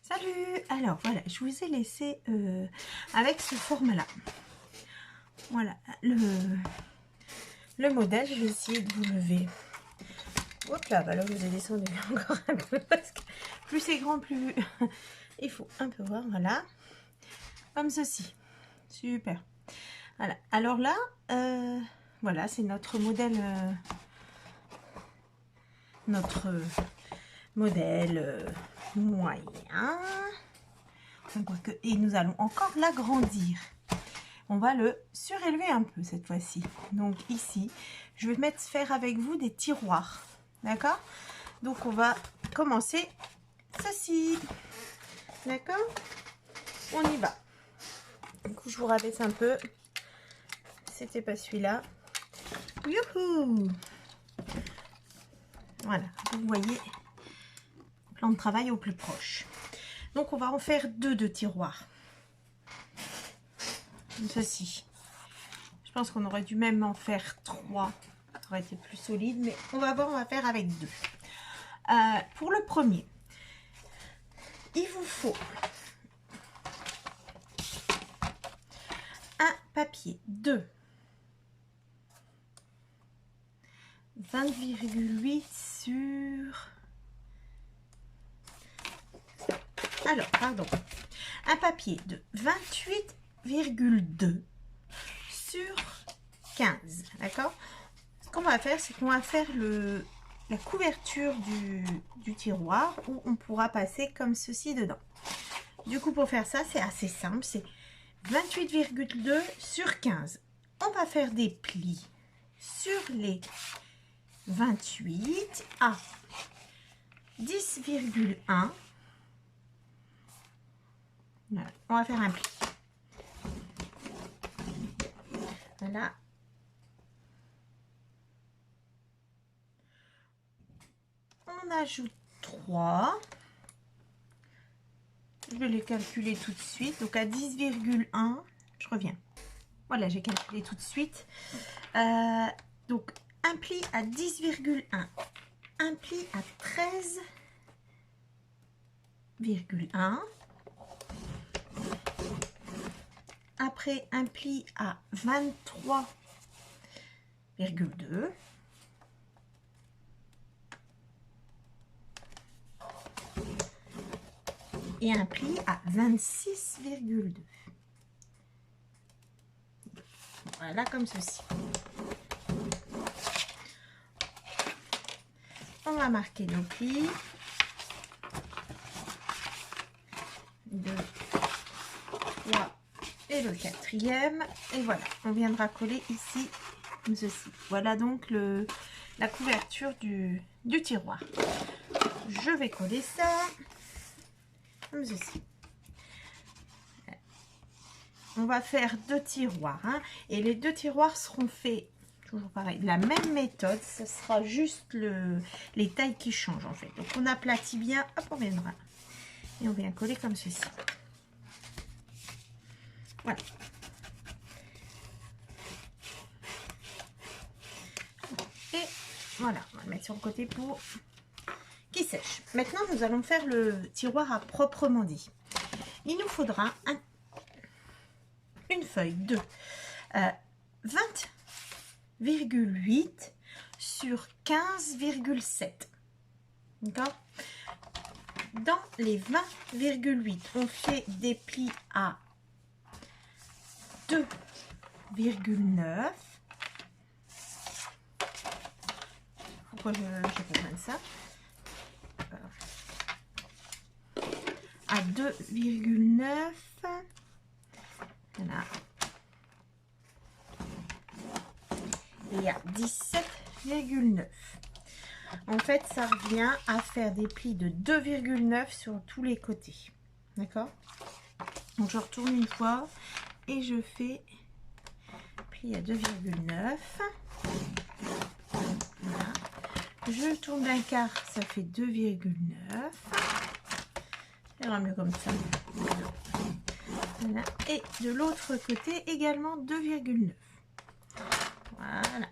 Salut! Alors voilà, je vous ai laissé avec ce format-là. Voilà, le modèle, je vais essayer de vous lever. Hop là, bah là je vous ai descendu encore un peu parce que plus c'est grand, plus il faut un peu voir, voilà. Comme ceci. Super. Voilà, alors là, voilà, c'est notre modèle moyen. Et nous allons encore l'agrandir. On va le surélever un peu cette fois-ci. Donc ici, je vais faire avec vous des tiroirs. D'accord? Donc on va commencer ceci. D'accord? On y va. Du coup, je vous rabaisse un peu. C'était pas celui-là. Youhou! Voilà, vous voyez, plan de travail au plus proche. Donc on va en faire deux tiroirs. Comme ceci. Je pense qu'on aurait dû même en faire 3. Ça aurait été plus solide, mais on va voir, on va faire avec 2. Pour le premier, il vous faut un papier de 20,8 sur... Alors, pardon. Un papier de 28,2 sur 15. D'accord? Ce qu'on va faire, c'est qu'on va faire la couverture du tiroir où on pourra passer comme ceci dedans. Du coup, pour faire ça, c'est assez simple. C'est 28,2 sur 15. On va faire des plis sur les 28 à 10,1. Voilà. On va faire un pli. Voilà. On ajoute 3. Je vais les calculer tout de suite. Donc à 10,1, je reviens. Voilà, j'ai calculé tout de suite. Donc un pli à 10,1. Un pli à 13,1. Après un pli à 23,2. Et un pli à 26,2. Voilà, comme ceci. On va marquer nos plis. 2, 3 et le 4e. Et voilà, on viendra coller ici, comme ceci. Voilà donc la couverture du tiroir. Je vais coller ça. Comme ceci. On va faire 2 tiroirs hein, et les 2 tiroirs seront faits toujours pareil, de la même méthode. Ce sera juste les tailles qui changent en fait. Donc on aplatit bien, hop, on viendra et on vient coller comme ceci. Voilà. Et voilà, on va le mettre sur le côté pour qu'il sèche. Maintenant, nous allons faire le tiroir à proprement dit. Il nous faudra une feuille de 20,8 sur 15,7. D'accord? Dans les 20,8, on fait des plis à 2,9. Pourquoi je comprends ça? À 2,9. Voilà. Et à 17,9. En fait, ça revient à faire des plis de 2,9 sur tous les côtés. D'accord? Donc, je retourne une fois et je fais pli à 2,9. Voilà. Je tourne d'un quart, ça fait 2,9. Ça ira mieux comme ça. Voilà. Et de l'autre côté également 2,9. Voilà.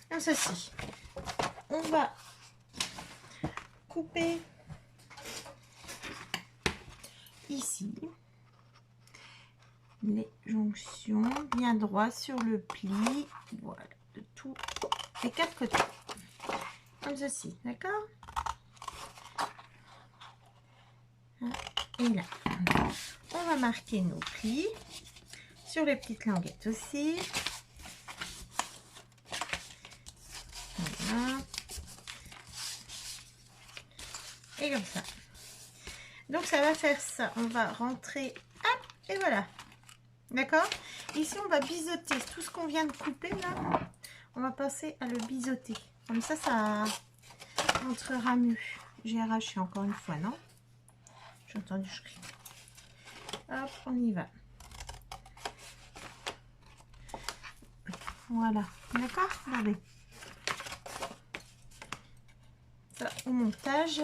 Comme ceci. On va couper ici les jonctions bien droit sur le pli, voilà, de tous les 4 côtés, comme ceci, d'accord. Et là, on va marquer nos plis sur les petites languettes aussi. Voilà. Et comme ça. Donc ça va faire ça. On va rentrer. Hop, et voilà. D'accord. Ici, on va biseauter tout ce qu'on vient de couper là. On va passer à le biseauter. Comme ça, ça rentrera mieux. J'ai arraché encore une fois, non? J'ai entendu je crie. Hop, on y va. Voilà. D'accord. Regardez. Ça, au montage,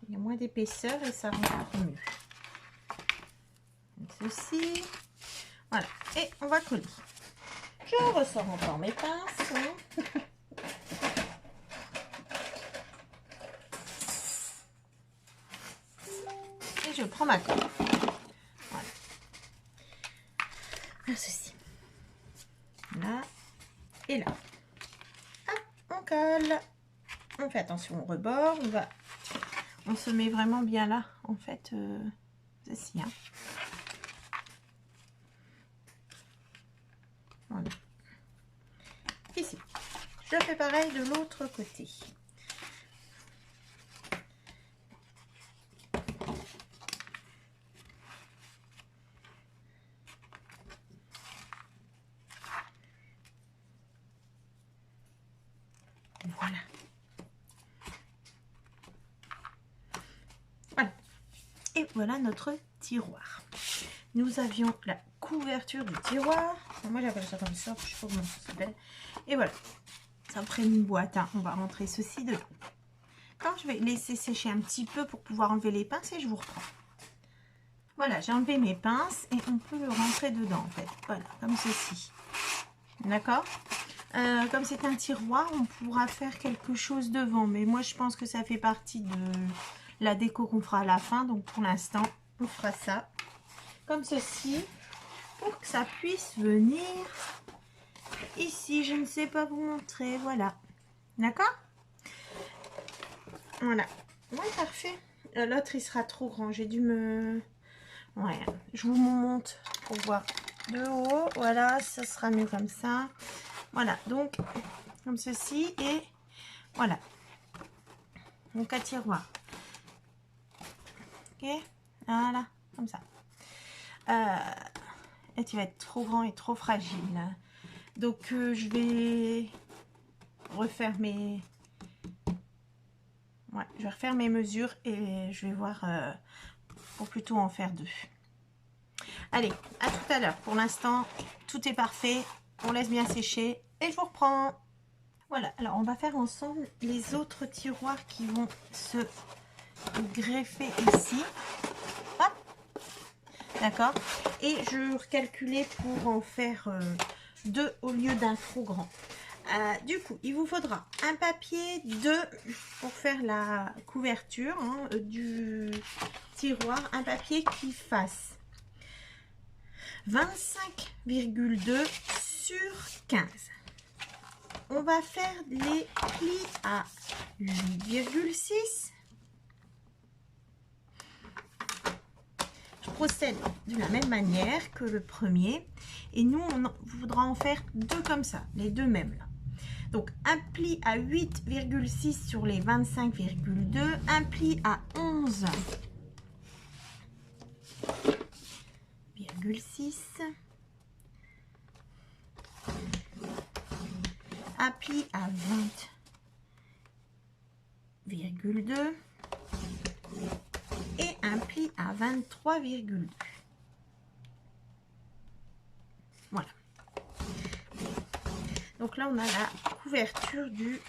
il y a moins d'épaisseur et ça rentre mieux. Comme ceci. Voilà. Et on va coller. Je ressors encore mes pinces. Et je prends ma colle. Voilà. Faire ceci. Là et là. Hop, on colle. On fait attention au rebord. On se met vraiment bien là. En fait, ceci. Hein. Voilà. Ici. Je fais pareil de l'autre côté. Voilà. Voilà. Et voilà notre tiroir. Nous avions la couverture du tiroir. Moi j'appelle ça comme ça, je sais pas comment ça s'appelle. Et voilà. Ça prend une boîte. Hein. On va rentrer ceci dedans. Quand je vais laisser sécher un petit peu pour pouvoir enlever les pinces et je vous reprends. Voilà, j'ai enlevé mes pinces et on peut le rentrer dedans en fait. Voilà, comme ceci. D'accord. Comme c'est un tiroir, on pourra faire quelque chose devant. Mais moi, je pense que ça fait partie de la déco qu'on fera à la fin. Donc, pour l'instant, on fera ça comme ceci. Pour que ça puisse venir ici. Je ne sais pas vous montrer. Voilà. D'accord? Voilà. Ouais, parfait. L'autre, il sera trop grand. J'ai dû me... Ouais, je vous monte pour voir de haut. Voilà, ça sera mieux comme ça. Voilà, donc, comme ceci, et voilà. Donc, un tiroir. Ok, voilà, comme ça. Et tu vas être trop grand et trop fragile. Donc, je vais refaire mes... Ouais, je vais refaire mes mesures et je vais voir pour plutôt en faire 2. Allez, à tout à l'heure. Pour l'instant, tout est parfait. On laisse bien sécher et je vous reprends. Voilà, alors on va faire ensemble les autres tiroirs qui vont se greffer ici. D'accord. Et je recalculais pour en faire 2 au lieu d'un trop grand. Du coup, il vous faudra un papier 2 pour faire la couverture hein, du tiroir. Un papier qui fasse 25,2 sur 15. On va faire les plis à 8,6. Je procède de la même manière que le premier. Et nous, on voudra en faire 2 comme ça, les 2 mêmes là. Donc, un pli à 8,6 sur les 25,2. Un pli à 11,6. Un pli à 20,2 et un pli à 23,2. Voilà. Donc là, on a la couverture du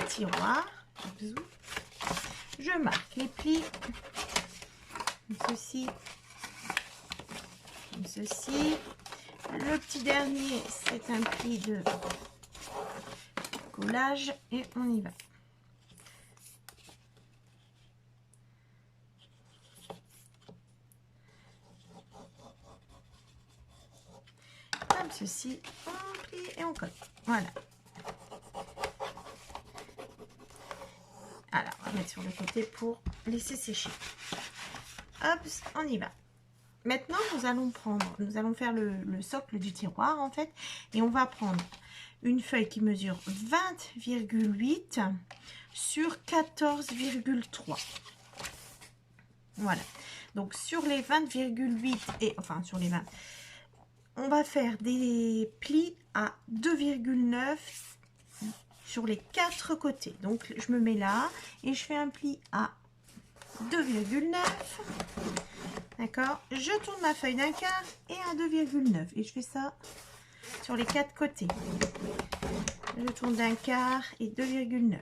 tiroir. Je marque les plis. Comme ceci. Comme ceci. Le petit dernier, c'est un pli de collage et on y va. ceci, on plie et on colle. Voilà. Alors, on va mettre sur le côté pour laisser sécher. Hop, on y va. Maintenant, nous allons faire le socle du tiroir en fait. Et on va prendre une feuille qui mesure 20,8 sur 14,3. Voilà. Donc, sur les 20,8 et enfin sur les 20, on va faire des plis à 2,9 sur les 4 côtés. Donc, je me mets là et je fais un pli à 2,9. D'accord, je tourne ma feuille d'un quart et un 2,9 et je fais ça sur les 4 côtés. Je tourne d'un quart et 2,9.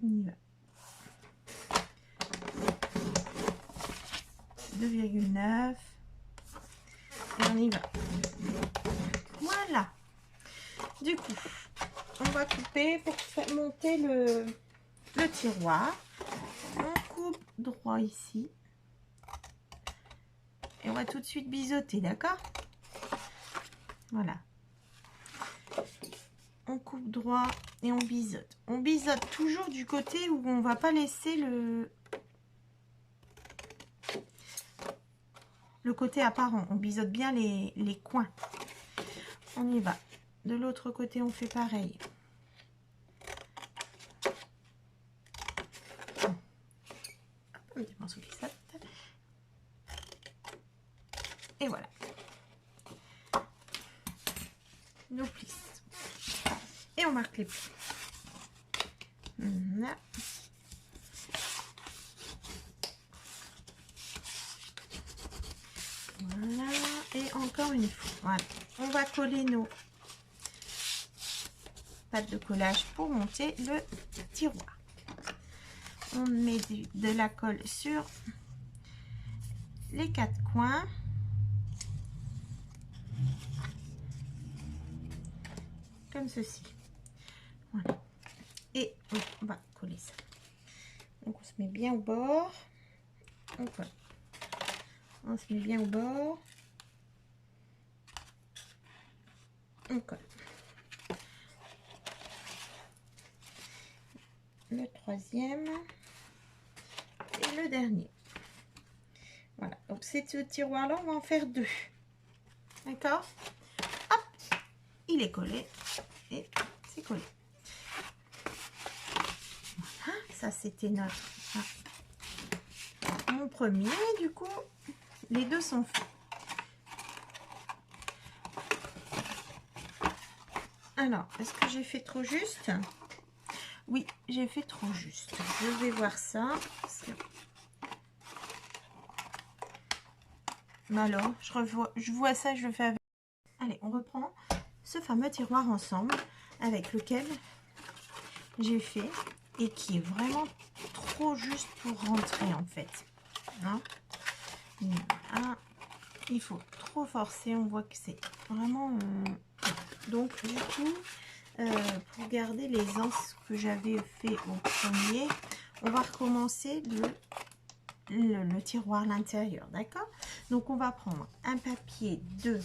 On y va. 2,9 et on y va. Voilà. Du coup, on va couper pour faire monter le tiroir. On coupe droit ici. Et on va tout de suite biseauter, d'accord? Voilà. On coupe droit et on biseaute. On biseaute toujours du côté où on va pas laisser le côté apparent. On biseaute bien les coins. On y va. De l'autre côté, on fait pareil. Un petit morceau qui saute. Et voilà. Nos plis. Et on marque les plis. Là. Voilà. Et encore une fois. Voilà. On va coller nos pâtes de collage pour monter le tiroir. On met de la colle sur les 4 coins. Comme ceci. Voilà. Et on va coller ça. Donc on se met bien au bord. On colle. On se met bien au bord. On colle. Le troisième. Et le dernier. Voilà. Donc c'est ce tiroir-là, on va en faire 2. D'accord? Hop! Il est collé. Et c'est collé. Voilà, ça c'était notre mon premier. Du coup, les deux sont faits. Alors, est-ce que j'ai fait trop juste? Oui, j'ai fait trop juste. Je vais voir ça. Mais alors, je vois ça, je le fais avec. Allez, on reprend ce fameux tiroir ensemble avec lequel j'ai fait et qui est vraiment trop juste pour rentrer en fait. Hein, voilà. Il faut trop forcer, on voit que c'est vraiment... Donc du coup, pour garder les anses que j'avais fait au premier, on va recommencer le tiroir à l'intérieur, d'accord? Donc on va prendre un papier de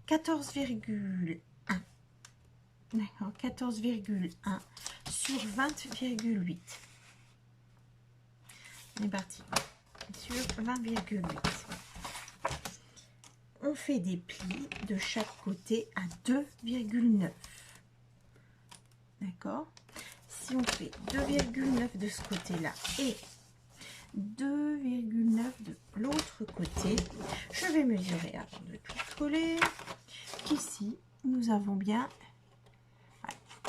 14,1, d'accord, 14,1 sur 20,8. On est parti sur 20,8. On fait des plis de chaque côté à 2,9. D'accord? Si on fait 2,9 de ce côté-là et 2,9 de l'autre côté, je vais mesurer avant de tout coller. Ici, nous avons bien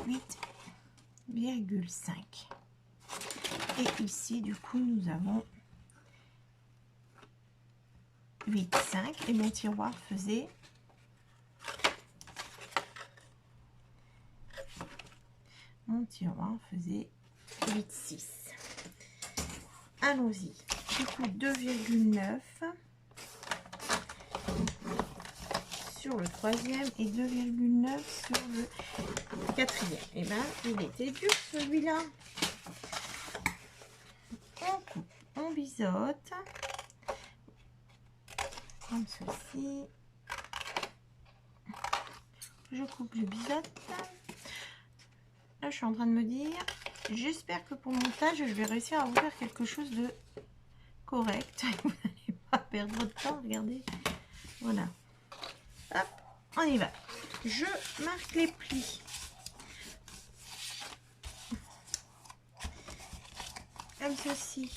8,5. Et ici, du coup, nous avons 8,5 et mon tiroir faisait 8,6. Allons-y. Du coup, 2,9 sur le troisième et 2,9 sur le quatrième. Et bien, il était dur celui-là. On coupe, on biseaute. comme ceci. Je coupe, je biseaute. Là, je suis en train de me dire, j'espère que pour le montage, je vais réussir à vous faire quelque chose de correct. Vous n'allez pas perdre votre temps, regardez. Voilà. Hop, on y va. Je marque les plis. Comme ceci.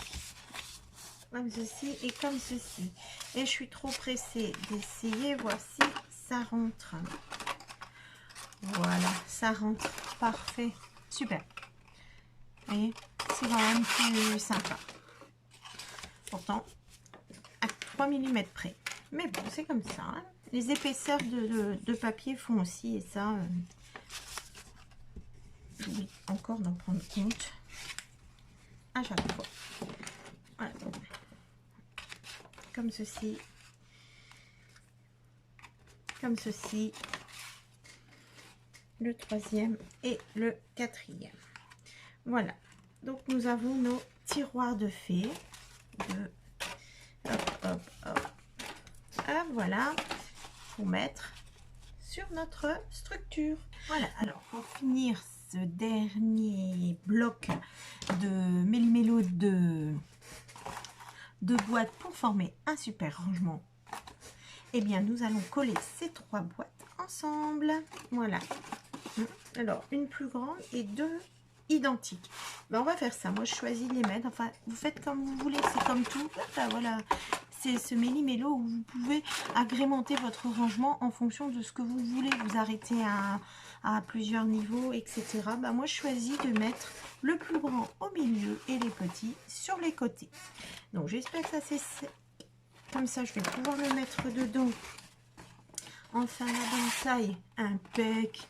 Comme ceci et comme ceci. Et je suis trop pressée d'essayer. Voici, ça rentre. Voilà, ça rentre. Parfait. Super. Vous voyez, c'est quand même plus sympa. Pourtant, à 3 mm près. Mais bon, c'est comme ça. Hein. Les épaisseurs de papier font aussi. Et ça, j'oublie encore d'en prendre compte à chaque fois. Voilà. Comme ceci. Comme ceci. Le troisième et le quatrième. Voilà. Donc, nous avons nos tiroirs de fées. Hop, hop, hop. Ah, voilà. Pour mettre sur notre structure. Voilà. Alors, pour finir ce dernier bloc de méli-mélo de boîtes pour former un super rangement, eh bien, nous allons coller ces 3 boîtes ensemble. Voilà. Alors, une plus grande et 2 identiques. Ben, on va faire ça. Moi, je choisis de les mettre. Enfin, vous faites comme vous voulez. C'est comme tout. Enfin, voilà. C'est ce méli-mélo où vous pouvez agrémenter votre rangement en fonction de ce que vous voulez. Vous arrêtez à plusieurs niveaux, etc. Ben, moi, je choisis de mettre le plus grand au milieu et les petits sur les côtés. Donc, j'espère que ça c'est comme ça. Je vais pouvoir le mettre dedans. Enfin, la bonne taille. Impec.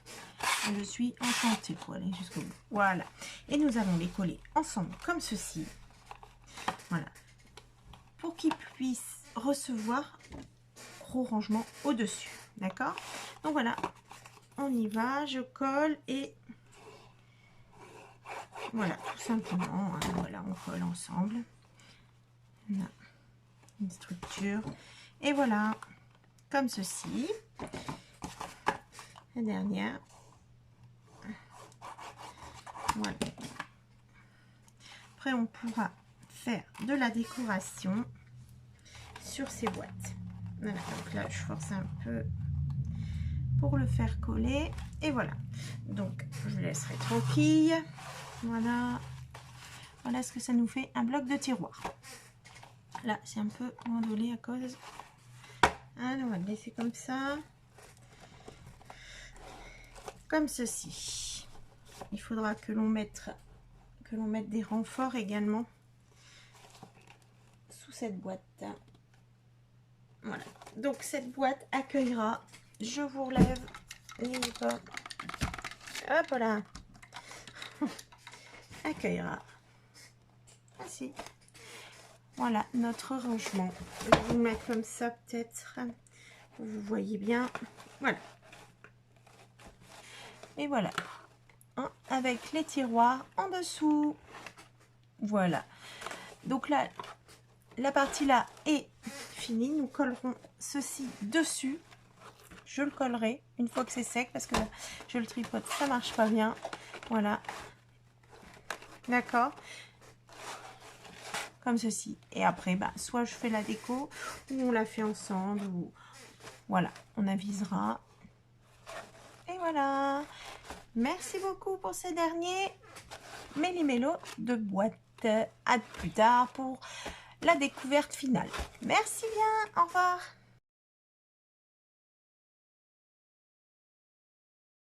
Je suis enchantée pour aller jusqu'au bout. Voilà. Et nous allons les coller ensemble comme ceci. Voilà. Pour qu'ils puissent recevoir gros rangement au-dessus. D'accord? Donc voilà. On y va. Je colle et voilà. Tout simplement. Hein, voilà. On colle ensemble. On a une structure. Et voilà. Comme ceci. La dernière. Voilà. Après, on pourra faire de la décoration sur ces boîtes. Voilà, donc là, je force un peu pour le faire coller. Et voilà. Donc, je laisserai tranquille. Voilà. Voilà ce que ça nous fait, un bloc de tiroir. Là, c'est un peu ondulé à cause. Alors, on va le laisser comme ça. Comme ceci. Il faudra que l'on mette des renforts également sous cette boîte. Voilà. Donc cette boîte accueillera. Je vous relève les pas. Hop là. Accueillera. Ainsi. Voilà notre rangement. Je vais vous le mettre comme ça peut-être. Vous voyez bien. Voilà. Et voilà. Avec les tiroirs en dessous. Voilà. Donc là, la partie là est finie. Nous collerons ceci dessus. Je le collerai une fois que c'est sec parce que là, je le tripote, ça marche pas bien. Voilà. D'accord. Comme ceci. Et après, bah, soit je fais la déco ou on la fait ensemble. Ou... Voilà, on avisera. Et voilà. Merci beaucoup pour ces derniers méli-mélo de boîte. À plus tard pour la découverte finale. Merci bien. Au revoir.